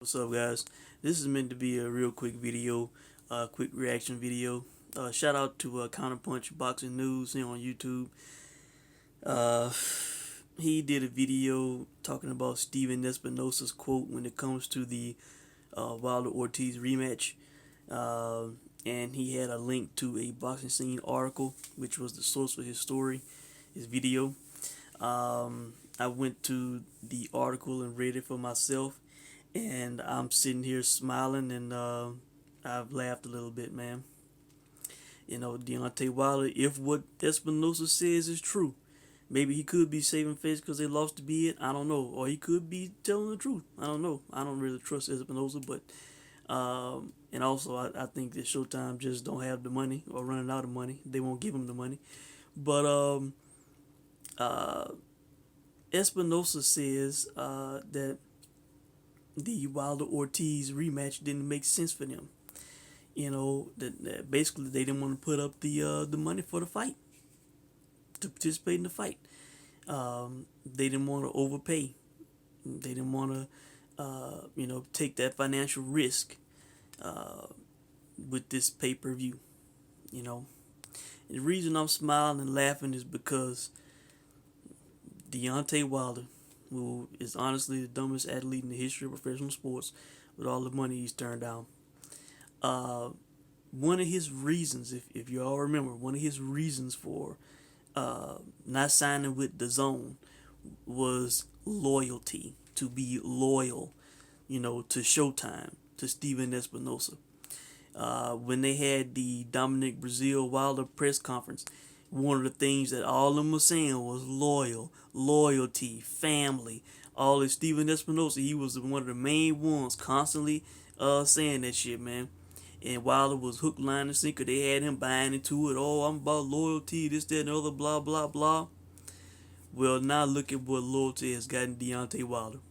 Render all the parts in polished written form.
What's up, guys? This is meant to be a real quick video, quick reaction video. Shout out to Counterpunch Boxing News here on YouTube. Uh, he did a video talking about Stephen Espinoza's quote when it comes to the Wilder Ortiz rematch, uh, and he had a link to a Boxing Scene article, which was the source for his story, his video. I went to the article and read it for myself, and I'm sitting here smiling, and I've laughed a little bit, man. Deontay Wilder, if what Espinoza says is true, maybe he could be saving face because they lost the bid. I don't know, or he could be telling the truth. I don't know. I don't really trust Espinoza, but and also I think that Showtime just don't have the money or running out of money. They won't give him the money, but uh, Espinoza says that the Wilder Ortiz rematch didn't make sense for them. That basically they didn't want to put up the money for the fight to participate in the fight. They didn't want to overpay. They didn't want to, take that financial risk with this pay-per-view. You know, and the reason I'm smiling and laughing is because Deontay Wilder, who is honestly the dumbest athlete in the history of professional sports, with all the money he's turned down. One of his reasons, if you all remember, one of his reasons for not signing with the Zone was loyalty, to be loyal, to Showtime, to Stephen Espinoza. When they had the Dominic Brazil Wilder press conference, one of the things that all of them were saying was loyalty, family. All of Stephen Espinoza, he was one of the main ones constantly saying that shit, man. And Wilder was hook, line, and sinker. They had him buying into it. Oh, I'm about loyalty, this, that, and the other, blah, blah, blah. Well, now look at what loyalty has gotten Deontay Wilder.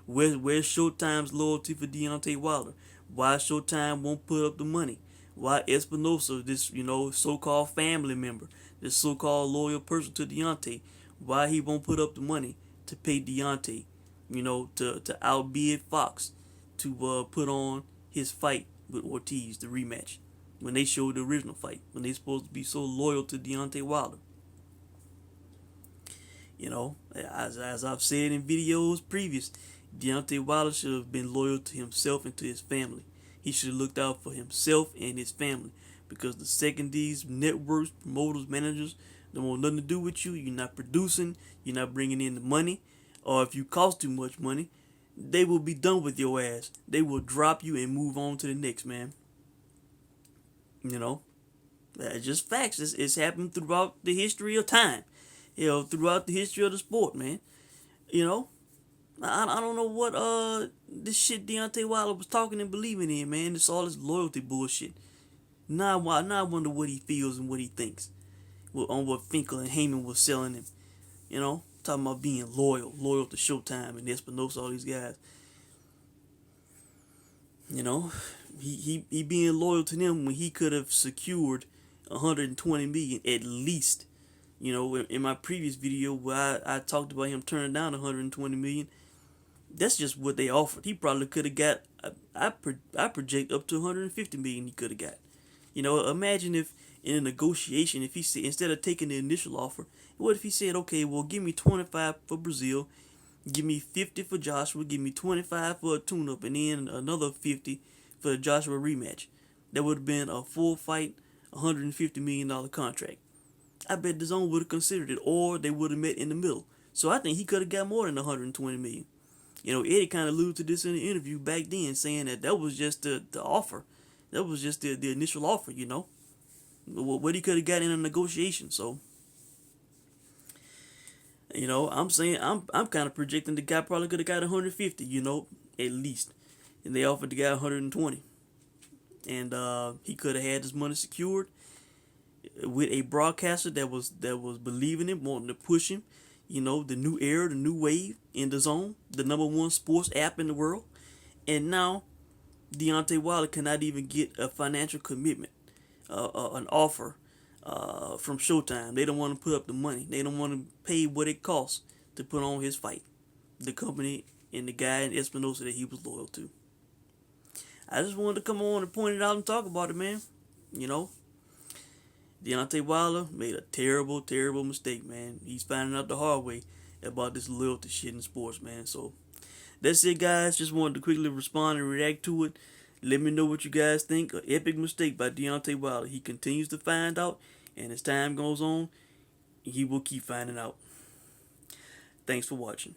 Where's Showtime's loyalty for Deontay Wilder? Why Showtime won't put up the money? Why Espinoza, this, so-called family member, this so-called loyal person to Deontay, why he won't put up the money to pay Deontay, to outbid Fox to put on his fight with Ortiz, the rematch, when they showed the original fight, when they supposed to be so loyal to Deontay Wilder. As I've said in videos previous, Deontay Wilder should have been loyal to himself and to his family. He should have looked out for himself and his family, because the second these networks, promoters, managers don't want nothing to do with you, you're not producing, you're not bringing in the money, or if you cost too much money, they will be done with your ass. They will drop you and move on to the next, man. That's just facts. It's happened throughout the history of time. Throughout the history of the sport, man. You know, I don't know what this shit Deontay Wilder was talking and believing in, man. It's all this loyalty bullshit. Now I wonder what he feels and what he thinks on what Finkel and Heyman was selling him. Talking about being loyal to Showtime and Espinoza, all these guys. He being loyal to them when he could have secured 120 million at least. In my previous video where I talked about him turning down 120 million, that's just what they offered. He probably could have got, I project up to 150 million he could have got. Imagine if in a negotiation, if he said, instead of taking the initial offer, what if he said, okay, well, give me 25 for Brazil, give me 50 for Joshua, give me 25 for a tune-up, and then another 50 for the Joshua rematch. That would have been a full fight, $150 million contract. I bet the Zone would have considered it, or they would have met in the middle. So I think he could have got more than 120 million. Eddie kind of alluded to this in the interview back then, saying that was just the offer. That was just the initial offer, what he could have got in a negotiation. So, I'm saying I'm kind of projecting the guy probably could have got 150, at least, and they offered the guy 120, and he could have had his money secured with a broadcaster that was believing him, wanting to push him. The new era, the new wave in the Zone, the #1 sports app in the world. And now Deontay Wilder cannot even get a financial commitment, an offer from Showtime. They don't want to put up the money. They don't want to pay what it costs to put on his fight. The company and the guy in Espinoza that he was loyal to. I just wanted to come on and point it out and talk about it, man. You know, Deontay Wilder made a terrible, terrible mistake, man. He's finding out the hard way about this loyalty shit in sports, man. So that's it, guys. Just wanted to quickly respond and react to it. Let me know what you guys think. An epic mistake by Deontay Wilder. He continues to find out, and as time goes on, he will keep finding out. Thanks for watching.